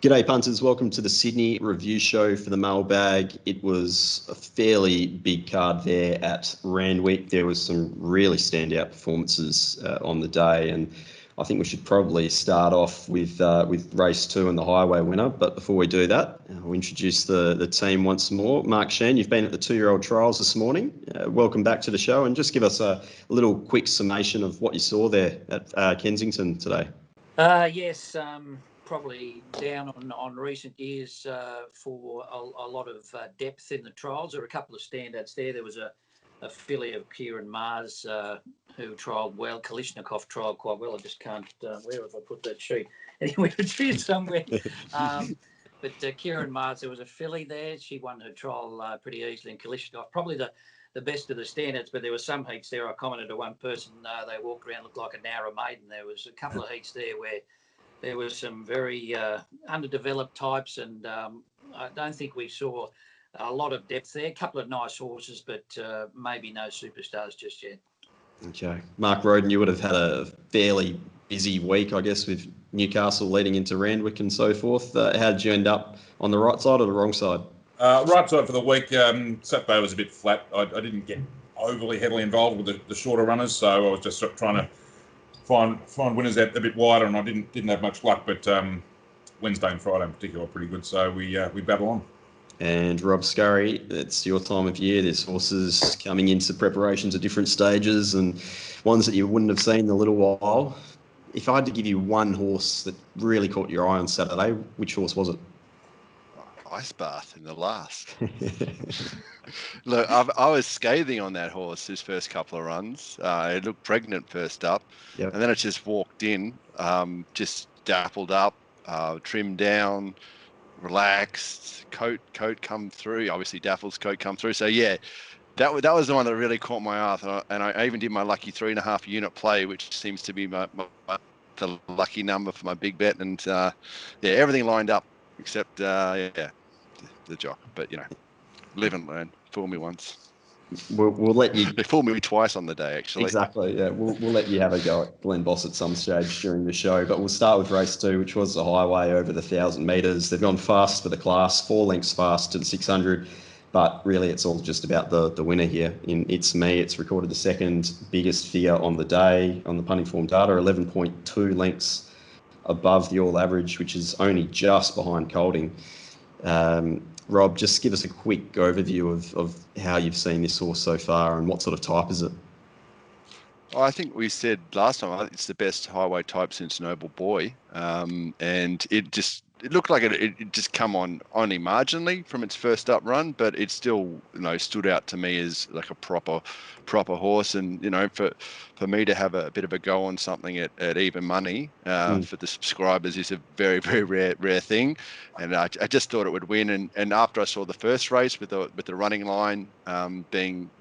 G'day punters, welcome to the Sydney review show for the mailbag. It was a fairly big card there at Randwick. There was some really standout performances on the day, and I think we should probably start off with race 2 and the highway winner. But before we do that, I'll introduce the team once more. Mark Shean, you've been at the 2-year-old trials this morning. Welcome back to the show, and just give us a little quick summation of what you saw there at Kensington today. Yes, probably down on recent years for a lot of depth in the trials. There were a couple of standouts there. There was a filly of Kieran Mars who trialled well. Kalishnikov trialled quite well. I just can't, where have I put that sheet? Anyway, it's here somewhere. But Kieran Mars, there was a filly there. She won her trial pretty easily. And Kalishnikov, probably the best of the standards, but there were some heats there. I commented to one person, they walked around, looked like a narrow maiden. There was a couple of heats there where there was some very underdeveloped types, and I don't think we saw a lot of depth there. A couple of nice horses, but maybe no superstars just yet. Okay. Mark Rhoden, you would have had a fairly busy week, I guess, with Newcastle leading into Randwick and so forth. How did you end up, on the right side or the wrong side? Right side for the week. Saturday was a bit flat. I didn't get overly heavily involved with the shorter runners, so I was just sort of trying to find winners out a bit wider, and I didn't have much luck. But Wednesday and Friday in particular were pretty good, so we battle on. And Rob Scurry, it's your time of year. There's horses coming into preparations at different stages, and ones that you wouldn't have seen in a little while. If I had to give you one horse that really caught your eye on Saturday, which horse was it? Ice bath in the last. Look, I was scathing on that horse his first couple of runs. It looked pregnant first up, yep. And then it just walked in, just dappled up, trimmed down, relaxed, coat come through. Obviously, Daffle's coat come through. So yeah, that was the one that really caught my eye. And I even did my lucky 3.5 unit play, which seems to be the lucky number for my big bet. And yeah, everything lined up except the jock. But live and learn. Fool me once. We'll let you. They fooled me twice on the day, actually. Exactly. Yeah, we'll let you have a go at Glen Boss at some stage during the show. But we'll start with race 2, which was the highway over the 1,000 metres. They've gone fast for the class, 4 lengths fast to the 600. But really, it's all just about the winner here. In It's Me, it's recorded the second biggest figure on the day on the punting form data, 11.2 lengths above the all average, which is only just behind Kolding. Rob, just give us a quick overview of how you've seen this horse so far and what sort of type is it? I think we said last time, I think it's the best highway type since Noble Boy. And it looked like it just come on only marginally from its first up run, but it still, stood out to me as like a proper horse. And, for me to have a bit of a go on something at even money for the subscribers is a very, very rare thing. And I just thought it would win. And after I saw the first race with the running line being,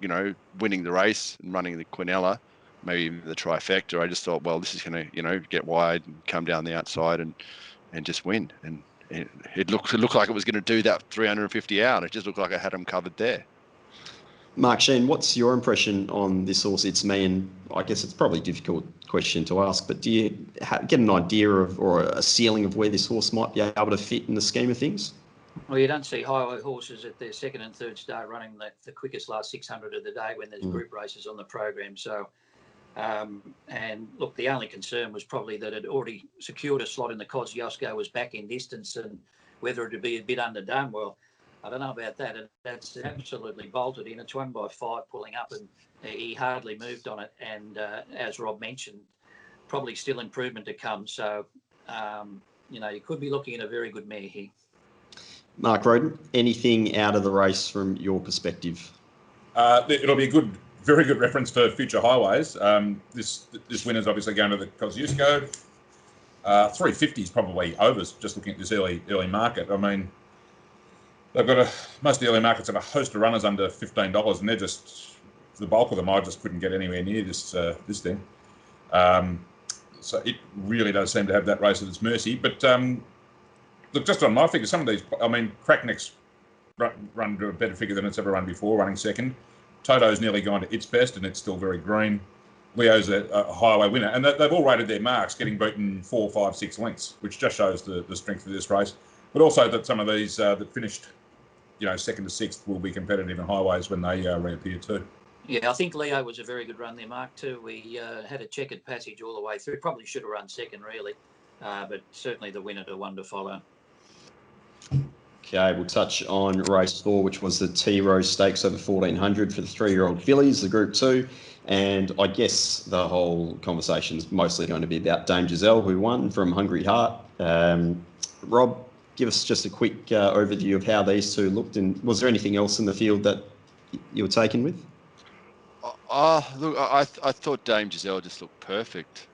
winning the race and running the Quinella, maybe even the trifecta, I just thought, well, this is going to, get wide and come down the outside and just win. And it looked like it was going to do that 350 out. It just looked like I had him covered there. Mark Shean, what's your impression on this horse, It's Me? And I guess it's probably a difficult question to ask, but do you get an idea of or a ceiling of where this horse might be able to fit in the scheme of things? Well, you don't see highway horses at their second and third start running the quickest last 600 of the day when there's group races on the program. So, and look, the only concern was probably that it already secured a slot in the Kosci, was back in distance, and whether it would be a bit underdone. Well, I don't know about that. That's absolutely bolted in. It's 1 by 5 pulling up, and he hardly moved on it. And as Rob mentioned, probably still improvement to come. So, you could be looking at a very good mare here. Mark Rhoden, anything out of the race from your perspective? It'll be a very good reference for future highways. This winner's obviously going to the Kosciuszko. 350 is probably overs, just looking at this early market. I mean, they've got most of the early markets have a host of runners under $15, and they're just, the bulk of them, I just couldn't get anywhere near this thing. So it really does seem to have that race at its mercy. But look, just on my figures, some of these, I mean, Crackneck's run to a better figure than it's ever run before, running second. Toto's nearly gone to its best, and it's still very green. Leo's a highway winner, and they've all rated their marks, getting beaten 4, 5, 6 lengths, which just shows the strength of this race. But also that some of these that finished, second to sixth will be competitive in highways when they reappear too. Yeah, I think Leo was a very good run there, Mark, too. We had a checkered passage all the way through. Probably should have run second, really, but certainly the winner to one to follow. Okay, we'll touch on race 4, which was the T Rose Stakes over 1400 for the 3-year-old fillies, the Group 2. And I guess the whole conversation is mostly going to be about Dame Giselle, who won from Hungry Heart. Rob, give us just a quick overview of how these two looked, and was there anything else in the field that you were taken with? Look, I thought Dame Giselle just looked perfect.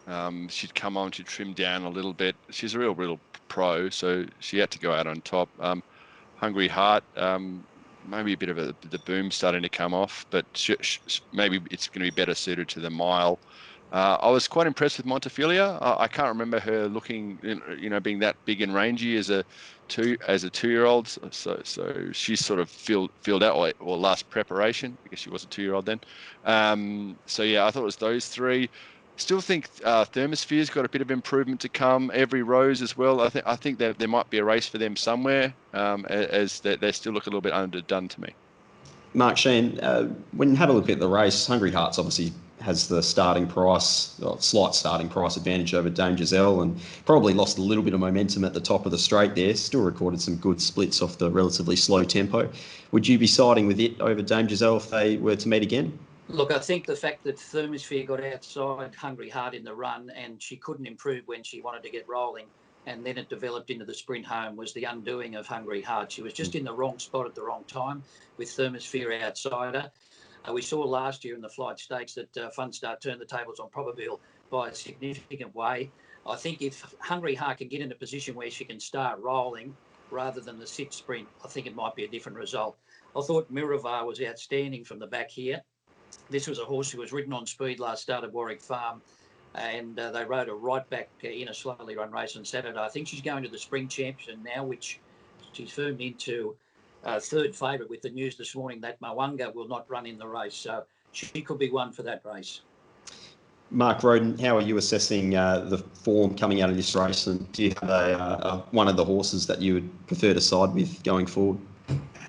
She'd come on, she'd trim down a little bit. She's a real pro, so she had to go out on top. Hungry Heart, maybe a bit of the boom starting to come off, but maybe it's going to be better suited to the mile. I was quite impressed with Montefilia. I can't remember her looking, being that big and rangy as a 2-year-old. So she sort of filled out or last preparation. I guess she was a 2-year-old then. So yeah, I thought it was those three. Still think Thermosphere's got a bit of improvement to come. Every Rose as well. I think that there might be a race for them somewhere, as they still look a little bit underdone to me. Mark Shean, when you have a look at the race, Hungry Hearts obviously has the starting price, slight starting price advantage over Dame Giselle, and probably lost a little bit of momentum at the top of the straight there. Still recorded some good splits off the relatively slow tempo. Would you be siding with it over Dame Giselle if they were to meet again? Look, I think the fact that Thermosphere got outside Hungry Heart in the run and she couldn't improve when she wanted to get rolling, and then it developed into the sprint home, was the undoing of Hungry Heart. She was just in the wrong spot at the wrong time with Thermosphere outside her. We saw last year in the Flight Stakes that Funstar turned the tables on Probabile by a significant way. I think if Hungry Heart can get in a position where she can start rolling rather than the sit sprint, I think it might be a different result. I thought Miravar was outstanding from the back here. This was a horse who was ridden on speed last start at Warwick Farm, and they rode her right back in a slowly run race on Saturday. I think she's going to the Spring Championship now, which she's firmed into third favourite with the news this morning that Mwanga will not run in the race. So she could be one for that race. Mark Rhoden, how are you assessing the form coming out of this race, and do you have one of the horses that you would prefer to side with going forward?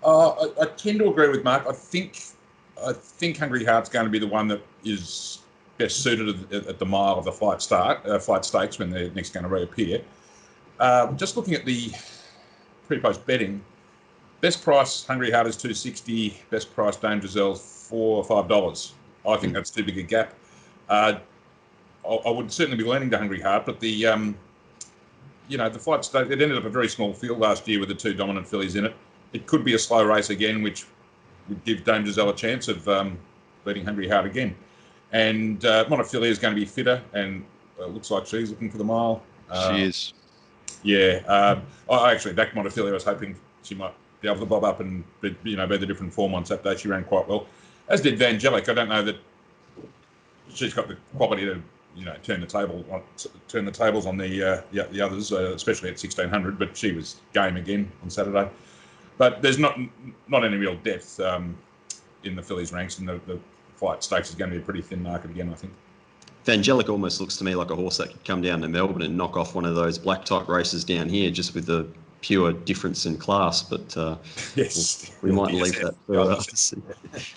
I tend to agree with Mark. I think Hungry Heart's going to be the one that is best suited at the mile of the Flight Stakes when they're next going to reappear. Just looking at the pre-post betting, best price Hungry Heart is $2.60. Best price Dame Giselle $4 or $5. I think that's too big a gap. I would certainly be leaning to Hungry Heart, but the Flight Stakes, it ended up a very small field last year with the two dominant fillies in it. It could be a slow race again, which would give Dame Giselle a chance of beating Hungry Heart again. And Montefilia is going to be fitter, and it looks like she's looking for the mile. She is. Yeah. I actually backed Montefilia. I was hoping she might be able to bob up and be the different form on Saturday. She ran quite well, as did Vangelic. I don't know that she's got the quality to turn the tables on the others, especially at 1600. But she was game again on Saturday. But there's not any real depth in the fillies ranks, and the Flight Stakes is going to be a pretty thin market again, I think. Vangelic almost looks to me like a horse that could come down to Melbourne and knock off one of those black type races down here, just with the pure difference in class. But yes, we might leave that for us.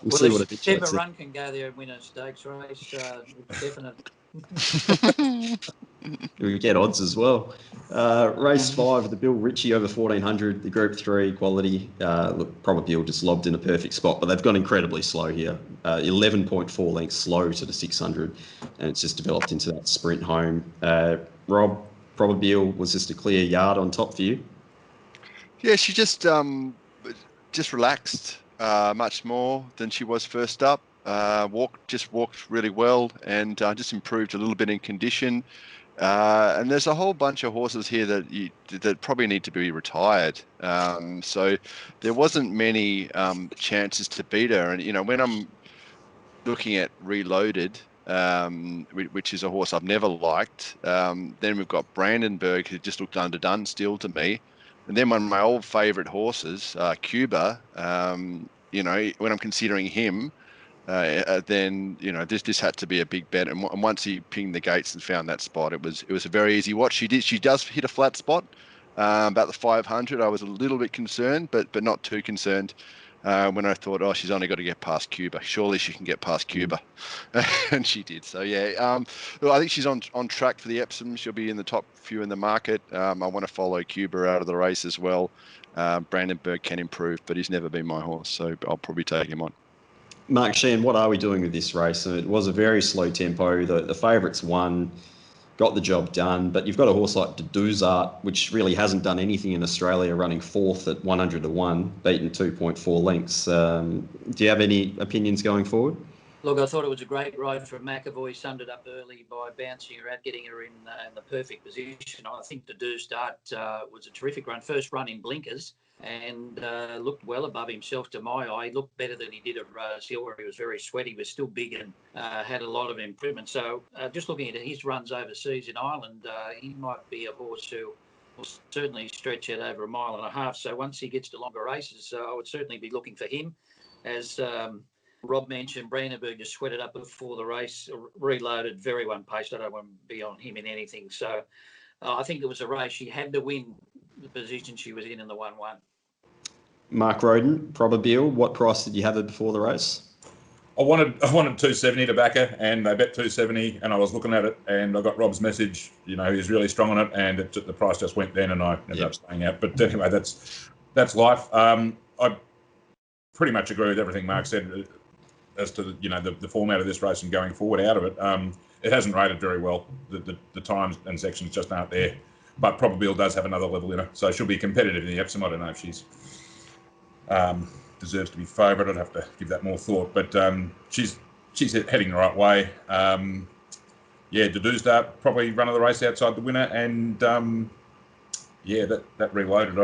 We'll see what it is. Run can go there and win a stakes race. Definitely. We get odds as well. Race 5, the Bill Ritchie over 1400, the Group 3 quality. Look, Probabile just lobbed in a perfect spot, but they've gone incredibly slow here. 11.4 lengths slow to the 600, and it's just developed into that sprint home. Rob, Probile was just a clear yard on top for you? Yeah, she just relaxed much more than she was first up. Walked really well, and just improved a little bit in condition. And there's a whole bunch of horses here that probably need to be retired. So there wasn't many chances to beat her. And when I'm looking at Reloaded, which is a horse I've never liked, then we've got Brandenburg, who just looked underdone still to me. And then one of my old favourite horses, Cuba. When I'm considering him, then this had to be a big bet. And once he pinged the gates and found that spot, it was a very easy watch. She does hit a flat spot about the 500. I was a little bit concerned, but not too concerned. When I thought, oh, she's only got to get past Cuba. Surely she can get past Cuba, and she did. So yeah, well, I think she's on track for the Epsom. She'll be in the top few in the market. I want to follow Cuba out of the race as well. Brandenburg can improve, but he's never been my horse, so I'll probably take him on. Mark Shean, what are we doing with this race? It was a very slow tempo. The favourites won, got the job done, but you've got a horse like Duduzart, which really hasn't done anything in Australia, running fourth at 100 to 1, beaten 2.4 lengths. Do you have any opinions going forward? Look, I thought it was a great ride from McAvoy. Summed it up early by bouncing her out, getting her in the perfect position. I think the Duduzart was a terrific run. First run in blinkers and looked well above himself to my eye. He looked better than he did at Silver. He was very sweaty, was still big and had a lot of improvement. So just looking at his runs overseas in Ireland, he might be a horse who will certainly stretch out over 1.5 miles. So once he gets to longer races, I would certainly be looking for him. As Rob mentioned, Brandenburg just sweated up before the race, reloaded, very one-paced. I don't want to be on him in anything. So I think it was a race she had to win the position she was in the 1-1. Mark Rhoden, Probabile, what price did you have her before the race? I wanted 270 to back her, and they bet 270, and I was looking at it, and I got Rob's message. He's really strong on it, and the price just went then, and I ended up staying out. But anyway, that's life. I pretty much agree with everything Mark said as to the format of this race and going forward out of it. It hasn't rated very well. The times and sections just aren't there. But Probabile does have another level in her, so she'll be competitive in the Epsom. I don't know if she's deserves to be favourite. I'd have to give that more thought, but she's heading the right way. Duduzart probably run of the race outside the winner, and that reloaded.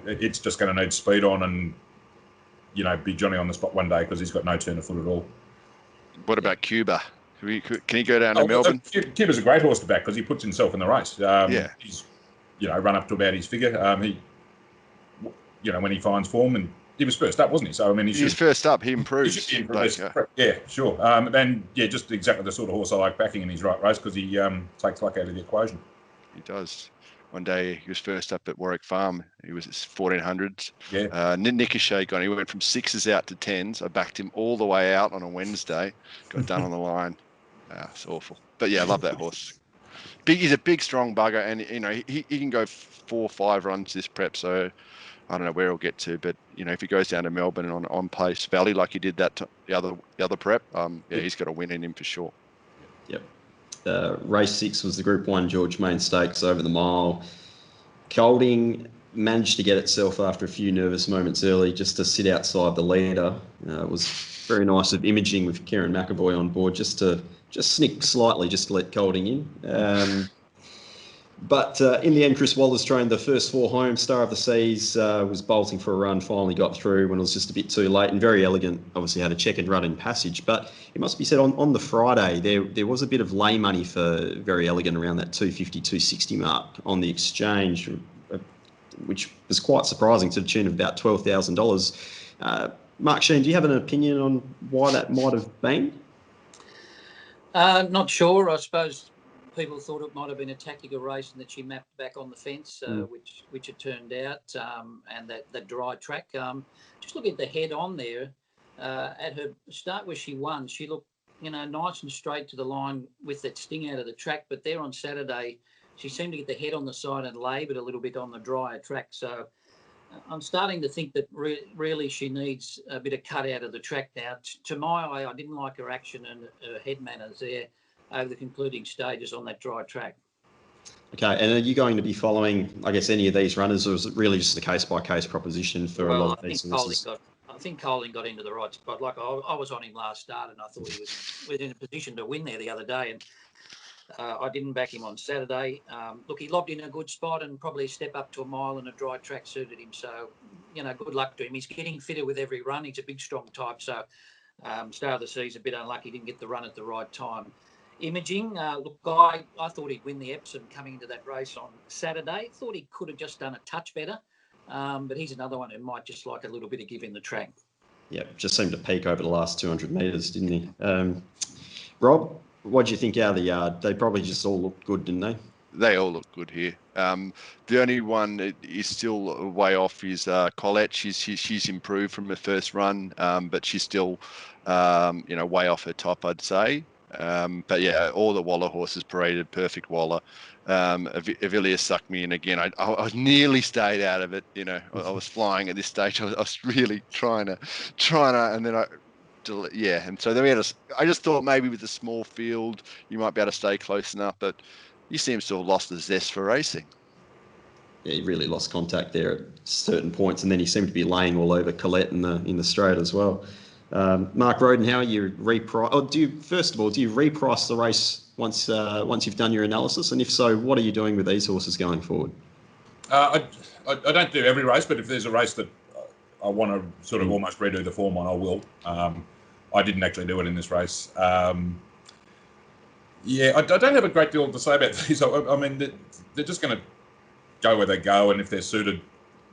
It's just going to need speed on and be Johnny on the spot one day because he's got no turn of foot at all. What about Cuba? Can he go down to Melbourne? Cuba's a great horse to back because he puts himself in the race. He's run up to about his figure. When he finds form, and he was first up, wasn't he? So he's first up. He improves. He should be yeah, sure. Just exactly the sort of horse I like backing in his right race because he takes luck out of the equation. He does. One day he was first up at Warwick Farm. He was 1400s. Yeah. Nick O'Shea got him. He went from 6s out to 10s. I backed him all the way out on a Wednesday. Got done on the line. It's awful. But yeah, I love that horse. He's a big, strong bugger, and he can go 4 or 5 runs this prep. So I don't know where he'll get to, but if he goes down to Melbourne on Place Valley like he did the other prep, he's got a win in him for sure. Yep. Race 6 was the Group 1 George Main Stakes over the mile. Kolding managed to get itself after a few nervous moments early just to sit outside the leader. It was very nice of Imaging with Kieran McAvoy on board just snick slightly just to let Kolding in. But in the end, Chris Waller's trained the first 4 home. Star of the Seas was bolting for a run, finally got through when it was just a bit too late, and Very Elegant obviously had a checkered run in Passage. But it must be said on the Friday, there was a bit of lay money for Very Elegant around that 250, 260 mark on the exchange, which was quite surprising to the tune of about $12,000. Mark Shean, do you have an opinion on why that might have been? Not sure. I suppose people thought it might have been a tactical race and that she mapped back on the fence, which it turned out, and that dry track. Just looking at the head on there, at her start where she won, she looked, nice and straight to the line with that sting out of the track. But there on Saturday, she seemed to get the head on the side and laboured a little bit on the drier track. So I'm starting to think that really she needs a bit of cut out of the track now. To my eye, I didn't like her action and her head manners there over the concluding stages on that dry track. Okay, and are you going to be following, I guess, any of these runners, or is it really just a case-by-case proposition for a lot of these horses? I think Kolding got into the right spot. Like I was on him last start, and I thought he was in a position to win there the other day, and I didn't back him on Saturday. Look, he lobbed in a good spot, and probably a step up to a mile and a dry track suited him. So, good luck to him. He's getting fitter with every run. He's a big, strong type. So, Star of the Seas a bit unlucky, didn't get the run at the right time. Imaging, look, I thought he'd win the Epsom coming into that race on Saturday. Thought he could have just done a touch better, but he's another one who might just like a little bit of give in the track. Yeah, just seemed to peak over the last 200 metres, didn't he? Rob, what do you think out of the yard? They probably just all looked good, didn't they? They all look good here. The only one that is still way off is Colette. She's improved from her first run, but she's still, way off her top, I'd say. But yeah, all the Waller horses paraded perfect Waller. Avilia sucked me in again. I nearly stayed out of it. I was flying at this stage. I was really trying to, and then and so then I just thought maybe with a small field you might be able to stay close enough, but he seems to have lost the zest for racing. Yeah, he really lost contact there at certain points, and then he seemed to be laying all over Colette in the straight as well. Mark Rhoden, how are you reprice? Oh, do you reprice the race once you've done your analysis? And if so, what are you doing with these horses going forward? I don't do every race, but if there's a race that I want to sort of almost redo the form on, I will. I didn't actually do it in this race. I don't have a great deal to say about these. I mean, they're just going to go where they go, and if they're suited,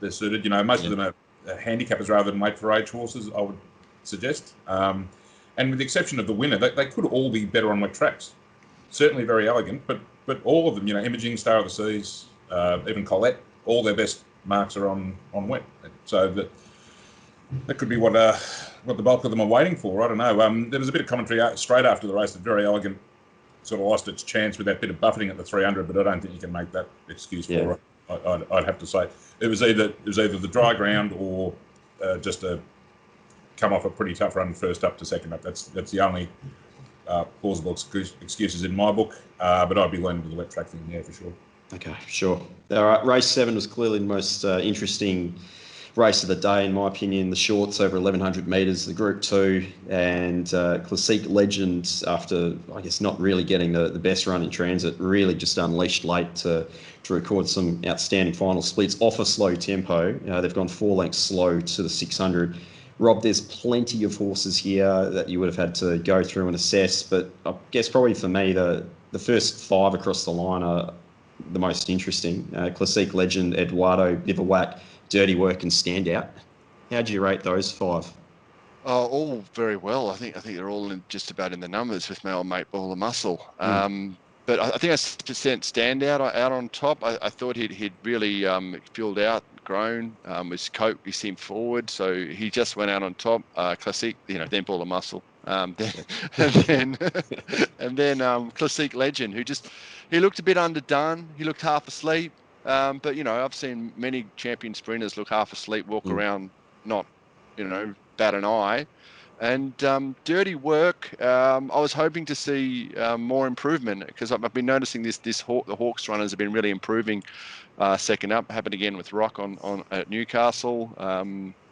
they're suited. Most of them are handicappers rather than weight for age horses, I would suggest. And with the exception of the winner, they could all be better on wet tracks. Certainly very elegant, but all of them, Imaging, Star of the Seas, even Colette, all their best marks are on wet. So that could be what the bulk of them are waiting for. I don't know. There was a bit of commentary straight after the race that Very Elegant sort of lost its chance with that bit of buffeting at the 300, but I don't think you can make that excuse for it. I'd have to say it was either the dry ground or just a come off a pretty tough run first up to second up. That's the only plausible excuses in my book. But I'd be leaning to the wet track thing, for sure. Okay, sure. All right, race 7 was clearly the most interesting race of the day, in my opinion. The shorts over 1,100 metres, the Group 2, and Classique Legend, after, I guess, not really getting the best run in transit, really just unleashed late to record some outstanding final splits off a slow tempo. They've gone 4 lengths slow to the 600. Rob, there's plenty of horses here that you would have had to go through and assess, but I guess probably for me, the first 5 across the line are the most interesting. Classique Legend, Eduardo, Bivouac, Dirty Work and Standout. How do you rate those 5? All very well. I think they're all just about in the numbers with my old mate Ball of Muscle. But I think I sent Standout out on top. I thought he'd really filled out, grown. His coat, he seemed forward, so he just went out on top. Classique, then Ball of Muscle. And then Classique Legend, he looked a bit underdone. He looked half asleep. But I've seen many champion sprinters look half asleep, walk around, not, bat an eye. And Dirty Work, I was hoping to see more improvement, because I've been noticing the Hawks runners have been really improving. Second up, happened again with Rock on at Newcastle.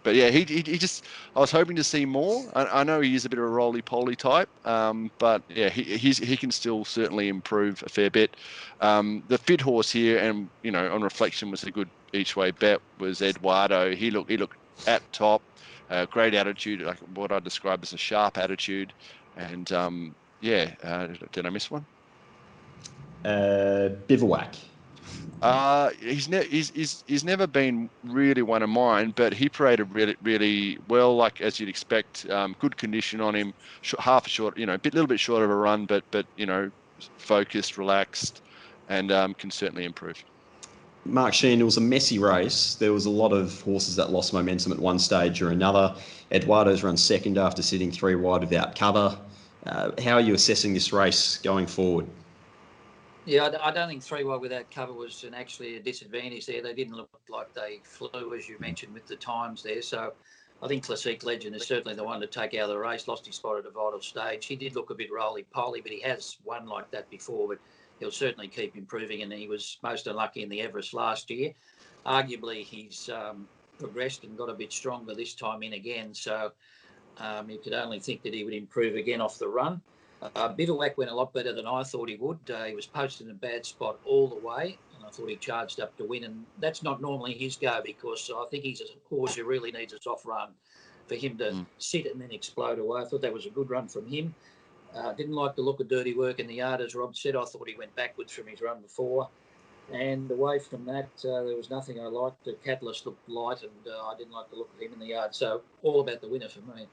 But yeah, he just, I was hoping to see more. I know he is a bit of a roly-poly type, but yeah, he can still certainly improve a fair bit. The fit horse here, and on reflection, was a good each way bet, was Eduardo. He looked at top, great attitude, like what I describe as a sharp attitude, and did I miss one? Bivouac. He's never been really one of mine, but he paraded really, really well, like as you'd expect. Good condition on him, half a short, little bit short of a run, but focused, relaxed, and can certainly improve. Mark Shean, it was a messy race. There was a lot of horses that lost momentum at one stage or another. Eduardo's run second after sitting 3 wide without cover. How are you assessing this race going forward? Yeah, I don't think 3 wide without cover was actually a disadvantage there. They didn't look like they flew, as you mentioned, with the times there. So I think Classique Legend is certainly the one to take out of the race. Lost his spot at a vital stage. He did look a bit roly-poly, but he has won like that before. But he'll certainly keep improving, and he was most unlucky in the Everest last year. Arguably, he's progressed and got a bit stronger this time in again. So you could only think that he would improve again off the run. Bivouac went a lot better than I thought he would. He was posted in a bad spot all the way, and I thought he charged up to win. And that's not normally his go, because I think he's a horse who really needs a soft run for him to sit and then explode away. I thought that was a good run from him. Didn't like the look of Dirty Work in the yard, as Rob said. I thought he went backwards from his run before. And away from that, there was nothing I liked. The Catalyst looked light, and I didn't like the look of him in the yard. So all about the winner for me.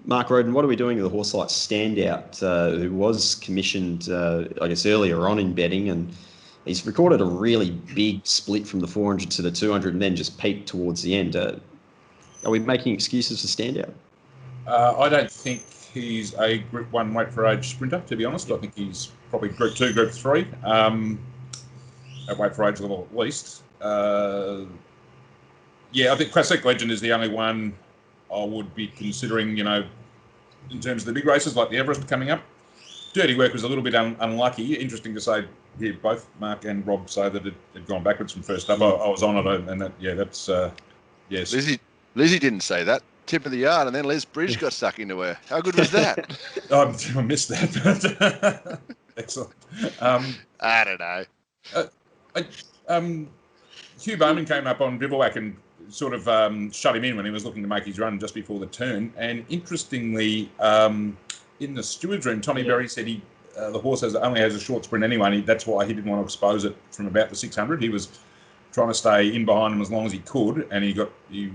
Mark Rhoden, what are we doing with a horse like Standout, who was commissioned, I guess, earlier on in betting, and he's recorded a really big split from the 400 to the 200 and then just peaked towards the end. Are we making excuses for Standout? I don't think he's a Group 1 weight for age sprinter, to be honest. I think he's probably Group 2, Group 3, at weight for age level at least. Yeah, I think Classique Legend is the only one I would be considering, in terms of the big races like the Everest coming up. Dirty Work was a little bit unlucky. Interesting to say here, both Mark and Rob say that it had gone backwards from first up. I was on it, and that's yes. Lizzie didn't say that. Tip of the yard, and then Les Bridge got stuck into her. How good was that? I missed that. Excellent. I don't know. Hugh Bowman came up on Bivouac and sort of shut him in when he was looking to make his run just before the turn. And interestingly, in the steward's room, Tommy Berry said the horse only has a short sprint anyway, and that's why he didn't want to expose it from about the 600. He was trying to stay in behind him as long as he could, and he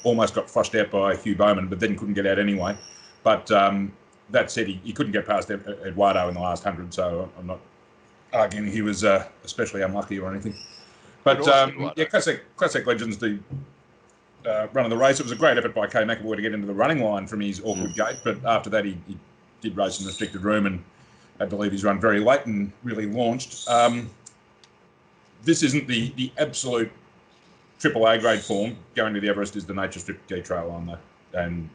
almost got flushed out by Hugh Bowman, but then couldn't get out anyway. But that said, he couldn't get past Eduardo in the last 100, so I'm not arguing he was especially unlucky or anything. But Classic Legends, the run of the race, it was a great effort by Kay McAvoy to get into the running line from his awkward gate, but after that he did race in restricted room and had to leave his run very late and really launched. This isn't the absolute triple A grade form. Going to the Everest is the Nature Strip G Trail line though, and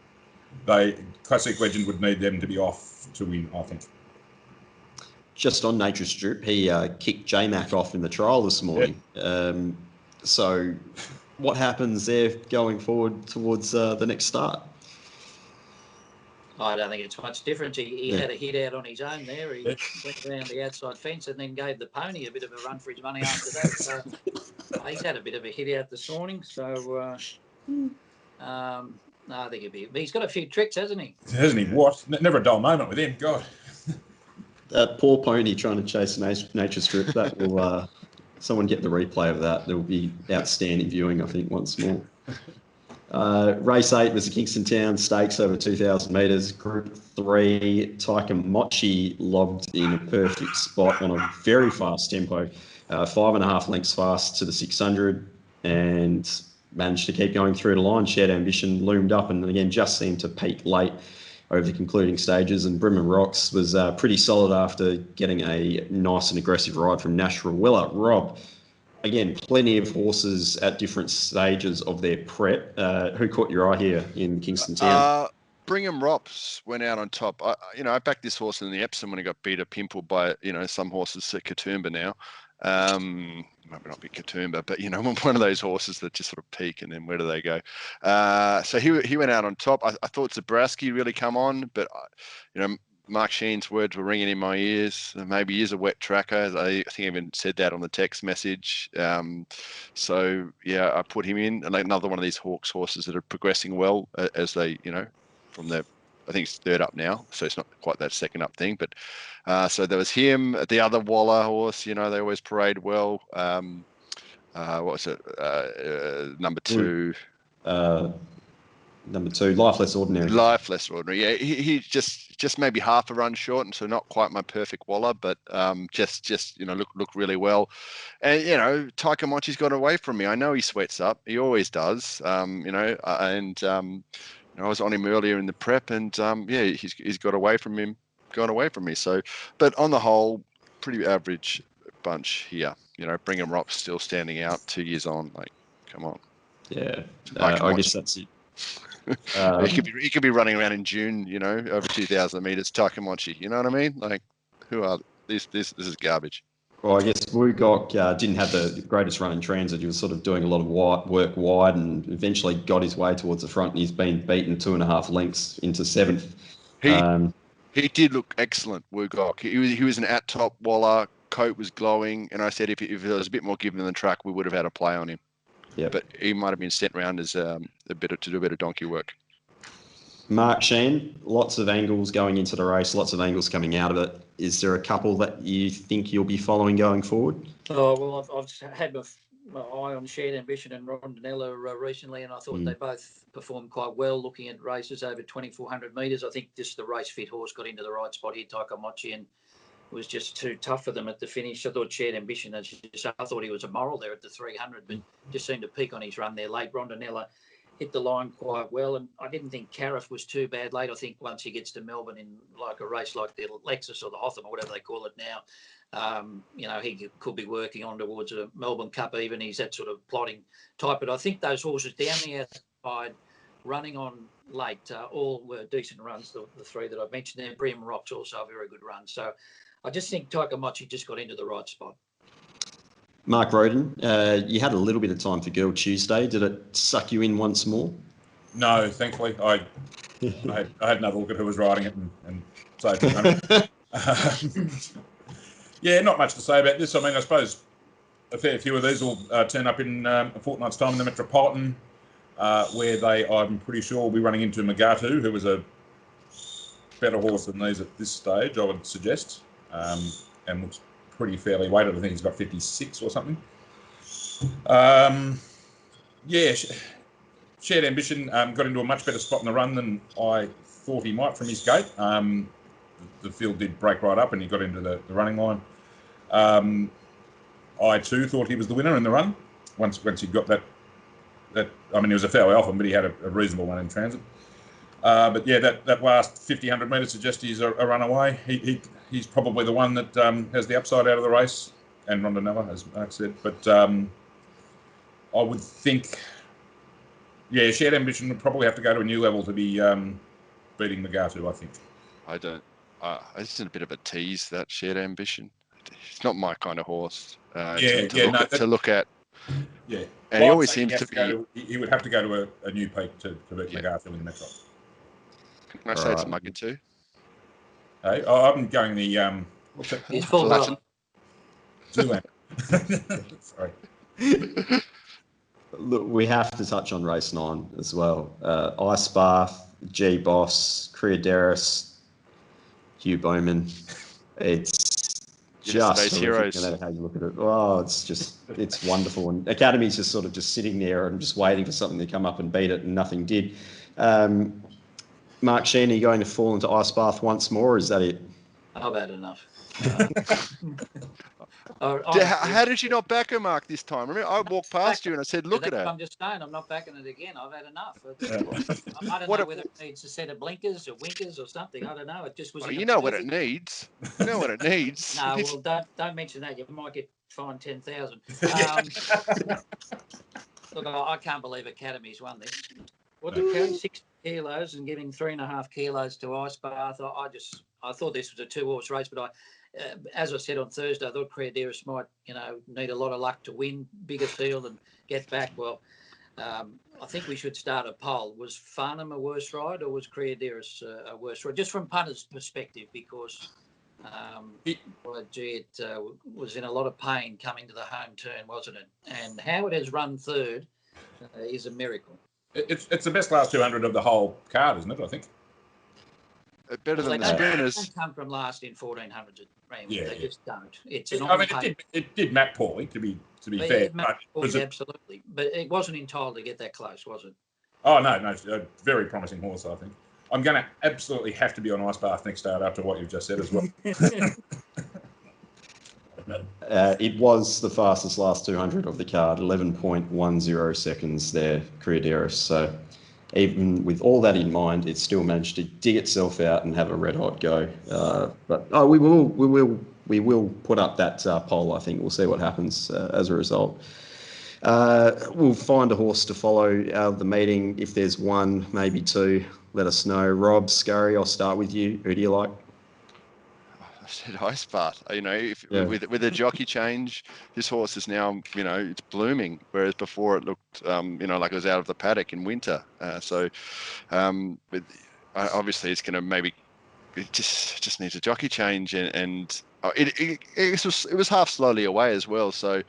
Classic Legend would need them to be off to win, I think. Just on Nature Strip, he kicked J-Mac off in the trial this morning. Yeah. So what happens there going forward towards the next start? I don't think it's much different. He had a hit out on his own there. He went around the outside fence and then gave the pony a bit of a run for his money after that. So he's had a bit of a hit out this morning. So no, I think he's got a few tricks, hasn't he? Hasn't he? What? Never a dull moment with him. God. That poor pony trying to chase Nature Strip. That will someone get the replay of that. There will be outstanding viewing, I think, once more. Race 8 was the Kingston Town Stakes over 2,000 metres. Group 3, Taika Mochi lobbed in a perfect spot on a very fast tempo, 5.5 lengths fast to the 600, and managed to keep going through the line. Shared Ambition loomed up and again just seemed to peak late over the concluding stages, and Brimham Rocks was pretty solid after getting a nice and aggressive ride from Nashua Willer. Rob, again, plenty of horses at different stages of their prep. Who caught your eye here in Kingston Town? Brimham Rocks went out on top. I backed this horse in the Epsom when he got beat a pimple by, some horses at Katoomba now. Maybe not be Katoomba, but one of those horses that just sort of peak and then where do they go? So he went out on top. I thought Zabrowski really come on, but Mark Shean's words were ringing in my ears. Maybe he is a wet tracker. I think I even said that on the text message. So yeah, I put him in, and another one of these Hawks horses that are progressing well as they, from their, I think it's third up now, so it's not quite that second up thing. But so there was him, the other Waller horse. They always parade well. What was it? Number 2. Number 2, Life Less Ordinary. Life Less Ordinary. Yeah, he just maybe half a run short, and so not quite my perfect Waller, but just look really well. And Taika Mochi's got away from me. I know he sweats up. He always does. I was on him earlier in the prep, and he's got away from him. Gone away from me. So, but on the whole, pretty average bunch here. Bringham Rock's still standing out 2 years on. Like, come on. Yeah, I guess that's it. He could be running around in June, over 2,000 meters. Taika Mochi, you know what I mean? Like, who are these? This is garbage. Well, I guess Woogok didn't have the greatest run in transit. He was sort of doing a lot of work wide and eventually got his way towards the front, and he's been beaten 2.5 lengths into 7th. He did look excellent, Woogok. He was an at-top Waller. Coat was glowing, and I said if there was a bit more given in the track, we would have had a play on him. Yeah, but he might have been sent around as to do a bit of donkey work. Mark Shean, lots of angles going into the race, lots of angles coming out of it. Is there a couple that you think you'll be following going forward? Oh, well, I've had my eye on Shared Ambition and Rondinella recently, and I thought they both performed quite well looking at races over 2,400 metres. I think just the race fit horse got into the right spot here, Taikamochi, and it was just too tough for them at the finish. I thought Shared Ambition, I thought he was a moral there at the 300, but just seemed to peak on his run there late. Rondinella hit the line quite well, and I didn't think Cariff was too bad late. I think once he gets to Melbourne in like a race like the Lexus or the Hotham or whatever they call it now, he could be working on towards a Melbourne Cup even. He's that sort of plodding type. But I think those horses down the outside running on late all were decent runs, the three that I've mentioned there. Brim Rock's also a very good run. So I just think Taikamochi just got into the right spot. Mark Rhoden, you had a little bit of time for Girl Tuesday. Did it suck you in once more? No, thankfully. I had another look at who was riding it and say, yeah, not much to say about this. I mean, I suppose a fair few of these will turn up in a fortnight's time in the Metropolitan, where I'm pretty sure, will be running into Magatu, who was a better horse than these at this stage, I would suggest, and looks pretty fairly weighted. I think he's got 56 or something. Yeah, Shared Ambition got into a much better spot in the run than I thought he might from his gate. The field did break right up and he got into the running line. I too thought he was the winner in the run once he got that. I mean, he was a fairly off him, but he had a reasonable one in transit. But yeah, that last 50, 100 metres suggests he's a runaway. He's probably the one that has the upside out of the race, and Rondinella, as Mark said. But I would think, yeah, Shared Ambition would probably have to go to a new level to be beating Magatu, I think. I don't. It's a bit of a tease, that Shared Ambition. It's not my kind of horse to look at. Yeah. And he always seems to be... He would have to go to a new peak to beat Magatu in the Metro. Can I say it's Mugger too? Hey, I'm going the what's that? It's full Latin. Zoolander. Sorry. Look, we have to touch on race 9 as well. Ice Bath, G Boss, Criaderis, Hugh Bowman. It's just heroes. No matter how you look at it. Oh, it's wonderful. And Academy's just sort of just sitting there and just waiting for something to come up and beat it, and nothing did. Mark Shean, are you going to fall into Ice Bath once more, or is that it? I've had enough. How did you not back her, Mark, this time? Remember, I walked past you and I said, look at her. I'm just saying, I'm not backing it again. I've had enough. I don't know whether it needs a set of blinkers or winkers or something. I don't know. It just was... you know what it needs. You know what it needs. No, well, don't mention that. You might get fined 10,000. Look, I can't believe Academy's won this. What did it carry? 6 kilos and giving 3.5 kilos to Ice Bath. I thought this was a 2-horse race, but as I said on Thursday, I thought Criaderis might, need a lot of luck to win, bigger field and get back. Well, I think we should start a poll. Was Farnham a worse ride, or was Criaderis a worse ride? Just from punter's perspective, because it was in a lot of pain coming to the home turn, wasn't it? And how it has run third is a miracle. It's the best last 200 of the whole card, isn't it? I think. Better than the sprinters. They don't come from last in 1400s. Yeah, they just don't. It did map poorly, to be fair. Absolutely, but it wasn't entitled to get that close, was it? Oh no, a very promising horse, I think. I'm going to absolutely have to be on Ice Bath next start after what you've just said as well. It was the fastest last 200 of the card, 11.10 seconds there, Criaderis. So even with all that in mind, it still managed to dig itself out and have a red hot go. But we will put up that poll. I think we'll see what happens as a result. We'll find a horse to follow out of the meeting. If there's one, maybe two, let us know. Rob, Scurry, I'll start with you. Who do you like? I said Ice Bath. With a jockey change, this horse is now, it's blooming, whereas before it looked, like it was out of the paddock in winter. Obviously it's going to maybe, it just needs a jockey change, and it was half slowly away as well. So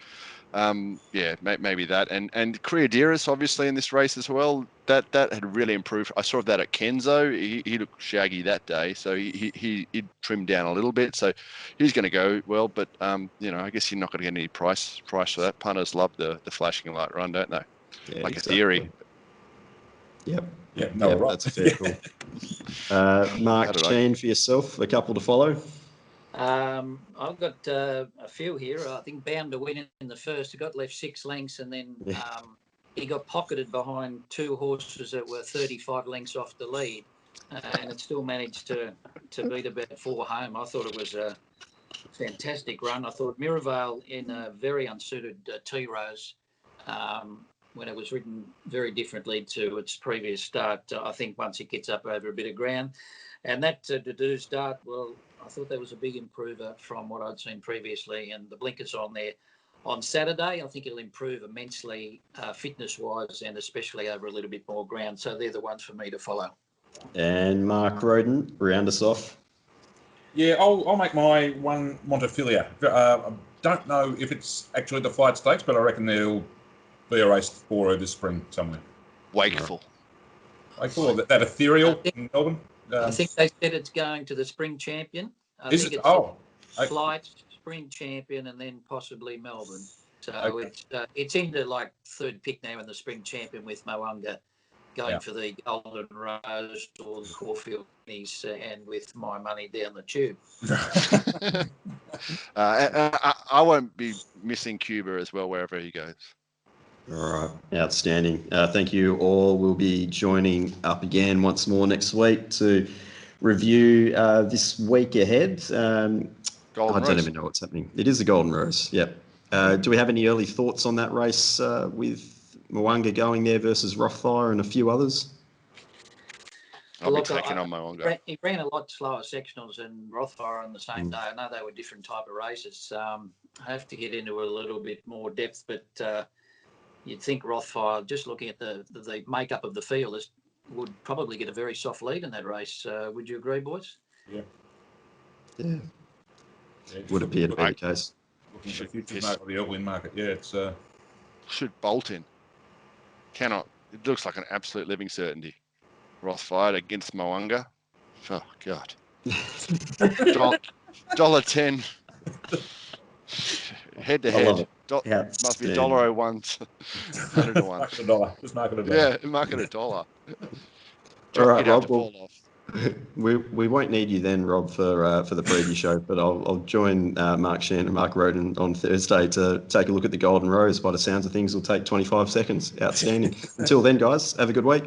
Maybe that. And Kriadiris obviously in this race as well. That had really improved. I saw that at Kenzo. He looked shaggy that day, so he trimmed down a little bit. So he's going to go well. But I guess you're not going to get any price for that. Punters love the flashing light run, don't they? Yeah, like exactly. a theory. Yep. Yeah, no, Yep, right. that's a fair call. Mark, Shean, for yourself, a couple to follow. I've got a few here. I think Bound to Win in the first. He got left 6 lengths, and then he got pocketed behind 2 horses that were 35 lengths off the lead, and it still managed to beat about 4 home. I thought it was a fantastic run. I thought Miravail in a very unsuited T-Rose, when it was ridden very differently to its previous start. I think once it gets up over a bit of ground, and that to-do start, well, I thought that was a big improver from what I'd seen previously, and the blinkers on there on Saturday, I think it'll improve immensely fitness-wise, and especially over a little bit more ground. So they're the ones for me to follow. And Mark Rhoden, round us off. Yeah, I'll make my one Montefilia. I don't know if it's actually the Flight Stakes, but I reckon there'll be a race for her this spring somewhere. Wakeful. Wakeful, that Ethereal in Melbourne. I think they said it's going to the Spring Champion. Is it? Oh, Flight, Spring Champion, and then possibly Melbourne. So it's into like 3rd pick now in the Spring Champion with Mo'unga going for the Golden Rose or the Caulfield Minis, and with my money down the tube. I won't be missing Cuba as well wherever he goes. All right, outstanding. Thank you all. We'll be joining up again once more next week to review this week ahead. I don't even know what's happening. It is the Golden Rose, yep. Do we have any early thoughts on that race with Mo'unga going there versus Rothfire and a few others? I'll be taking on Mo'unga. He ran a lot slower sectionals than Rothfire on the same day. I know they were different type of races. I have to get into a little bit more depth, but you'd think Rothfire, just looking at the makeup of the field, would probably get a very soft lead in that race. Would you agree, boys? Yeah. Would appear to be the case. Looking for futures market, the Elwyn market. Yeah, it's should bolt in. Cannot. It looks like an absolute living certainty. Rothfire against Mo'unga. Oh God. $1.10. Head to head. Must be $1.01. 100 to 1. Market a dollar. Just market a dollar. Yeah, market a dollar. All right, Rob. We won't need you then, Rob, for the preview show, but I'll join Mark Shean and Mark Rhoden on Thursday to take a look at the Golden Rose. By the sounds of things, it'll take 25 seconds. Outstanding. Until then, guys, have a good week.